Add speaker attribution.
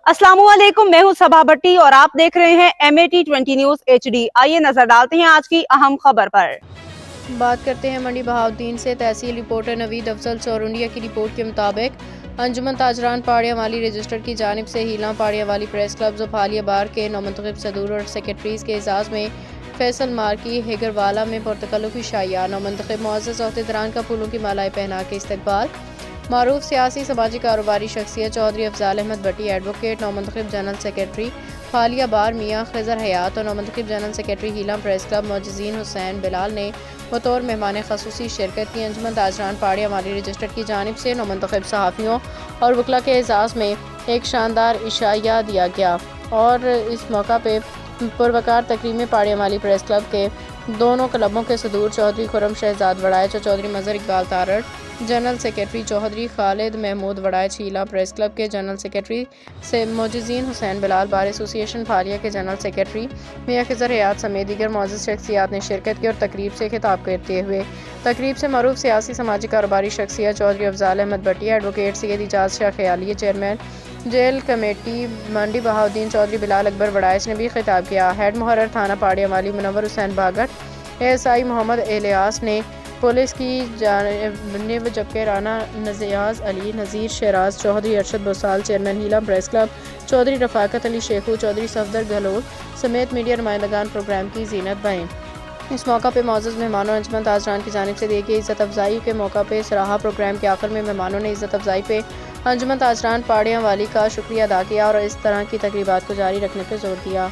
Speaker 1: अस्सलाम वालेकुम, मैं हूं सबा भट्टी और आप देख रहे हैं MAT20 न्यूज HD। आइए नजर डालते हैं आज की अहम खबर पर।
Speaker 2: बात करते हैं मंडी बहाउद्दीन से। तहसील रिपोर्टर नवीद अफजल चौरुंडिया की रिपोर्ट के मुताबिक अंजुमन ताजरान पाड़िया वाली रजिस्टर की जानिब से हीला पाड़िया वाली प्रेस क्लब ज़ोफालिया बार के नौमंतखब सदूर और सेक्रेटरीज के एजाज़ में फैसल मार्की हेगरवाला में पुरतकल्लुफ़ी शाया नौमंतखब मुअज़्ज़ज़ अहदेदारान का फूलों की मालाएं पहना के इस्तकबाल। मारूफ सियासी समाजी कारोबारी शख्सियत Chaudhry Afzal Ahmed Bhatti advocate, नौमंतखब general secretary फालिया बार मियाँ खज़र हयात और नौमंतखब जनरल सेक्रेटरी हीला प्रेस क्लब मोअज़्ज़ज़ीन हुसैन बिलाल ने बतौर मेहमान ख़ुसूसी शिरकत की। अंजुमन ताजरान पाड़िया माली रजिस्टर की जानिब से नौमंतखब सहाफ़ियों और वकला के एजाज़ में एक शानदार इशाया दिया गया और इस मौका पे पुरवकार तकरीब में पाड़िया माली प्रेस क्लब के दोनों क्लबों के सदूर चौधरी खुरम शहजाद वड़ाइच और चौधरी मज़हर इकबाल तारड़, जनरल सेक्रेटरी चौधरी खालिद महमूद वड़ाइच हीला प्रेस क्लब के जनरल सेक्रेटरी से मोअज़्ज़ज़ीन हुसैन बिलाल बार एसोसिएशन फालिया के जनरल सेक्रेटरी मियाँ खज़र हयात समेत दीगर मुअज़्ज़ज़ शख्सियात ने शिरकत की और तकरीब से खिताब करते हुए तकरीब से मरूफ सियासी समाजी कारोबारी शख्सियत Chaudhry Afzal Ahmed Bhatti advocate Syed Ijaz Shah Khayali chairman jail committee Mandi Bahauddin Chaudhry Bilal Akbar Warraich ने भी खिताब किया। हेड मुहर्रर थाना पाड़िया वाली मुनव्वर हुसैन बागट, ASI मोहम्मद इलियास ने पुलिस की जानिब, जबकि राना नज़ियाज़ अली, नज़ीर शराज चौधरी, अरशद बोसाल चेयरमैन हीला प्रेस क्लब, चौधरी रफ़ाकत अली शेखू, चौधरी सफदर गहलोत समेत मीडिया नुमाइंदगान प्रोग्राम की जीनत बहें। इस मौका पे मुअज़्ज़ज़ मेहमानों अंजुमन ताजरान की जानिब से दी गई इज़्ज़त अफ़ज़ाई के मौका पे सराहा। प्रोग्राम के आखिर में मेहमानों ने इज़्ज़त अफ़ज़ाई पे अंजुमन ताजरान पाड़िया वाली का शुक्रिया अदा किया और इस तरह की तकरीबात को जारी रखने पर जोर दिया।